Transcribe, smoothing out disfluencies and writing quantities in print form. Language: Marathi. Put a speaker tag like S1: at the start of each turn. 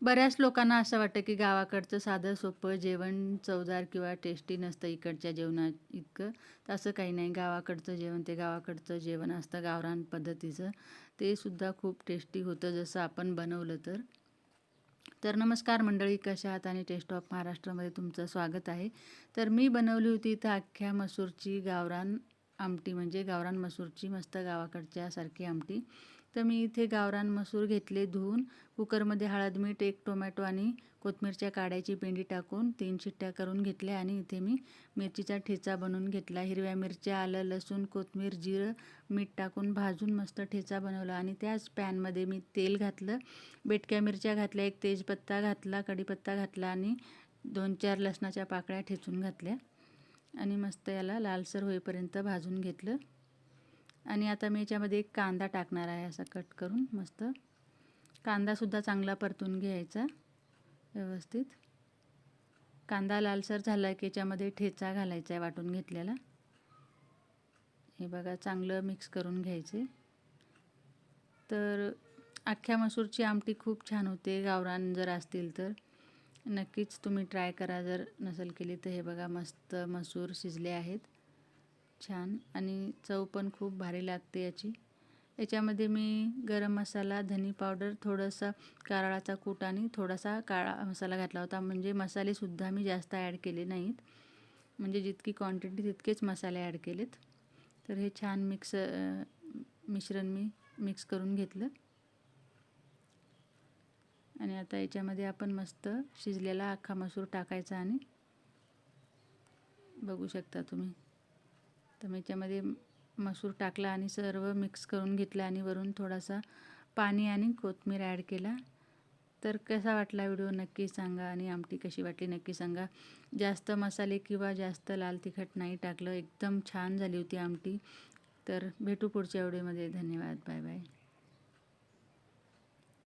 S1: बऱ्याच लोकांना असं वाटतं, की गावाकडचं साधं सोपं जेवण चवदार किंवा टेस्टी नसतं इकडच्या जेवणा इतकं. तसं काही नाही. गावाकडचं जेवण ते गावाकडचं जेवण असतं गावरान पद्धतीचं. ते सुद्धा खूप टेस्टी होतं जसं आपण बनवलं तर. तर नमस्कार मंडळी, कशा आहात आणि टेस्ट ऑफ महाराष्ट्रामध्ये तुमचं स्वागत आहे. तर मी बनवली होती इथं अख्ख्या मसूरची गावरान आमटी, म्हणजे गावरान मसूरची मस्त गावाकडच्यासारखी आमटी. तर मी इथे गावरान मसूर घेतले धुवून. कुकरमध्ये हळद, मीठ, एक टोमॅटो आणि कोथिंबीरच्या काड्याची पेंडी टाकून 3 शिट्ट्या करून घेतल्या आणि इथे मी मिरचीचा ठेचा बनवून घेतला. हिरव्या मिरच्या, आलं, लसूण, कोथिंबीर, जिरं, मीठ टाकून भाजून मस्त ठेचा बनवला आणि त्याच पॅनमध्ये मी तेल घातलं. बेटक्या मिरच्या घातल्या, एक तेजपत्ता घातला, कढीपत्ता घातला आणि 2-4 लसणाच्या पाकळ्या ठेचून घातल्या आणि मस्त याला लालसर होईपर्यंत भाजून घेतलं. आणि आता मी याच्यामध्ये एक कांदा टाकणार आहे असा कट करून मस्त. कांदासुद्धा चांगला परतून घ्यायचा व्यवस्थित. कांदा लालसर झाला की याच्यामध्ये ठेचा घालायचा आहे वाटून घेतलेला. हे बघा, चांगलं मिक्स करून घ्यायचे. तर अख्ख्या मसूरची आमटी खूप छान होते गावरान जर असतील तर. नक्कीच तुम्ही ट्राय करा जर नसेल केली तर. हे बघा, मस्त मसूर शिजले आहेत छान आणि चव पण खूप भारी लागते याची. याच्यामध्ये मी गरम मसाला, धनी पावडर, थोडंसं कारळाचा कूट आणि थोडासा काळा मसाला घातला होता. म्हणजे मसालेसुद्धा मी जास्त ॲड केले नाहीत. म्हणजे जितकी क्वांटिटी तितकेच मसाले ॲड केलेत. तर हे छान मिश्रण मी मिक्स करून घेतलं. आणि आता याच्यामध्ये आपण मस्त शिजलेला अख्खा मसूर टाकायचा आणि बघू शकता तुम्ही. तर मी याच्यामध्ये मसूर टाकला आणि सर्व मिक्स करून घेतलं आणि वरून थोडासा पाणी आणि कोथिंबीर ॲड केला. तर कसा वाटला व्हिडिओ नक्की सांगा आणि आमटी कशी वाटली नक्की सांगा. जास्त मसाले किंवा जास्त लाल तिखट नाही टाकलं. एकदम छान झाली होती आमटी. तर भेटू पुढच्या व्हिडिओमध्ये. धन्यवाद. Bye bye.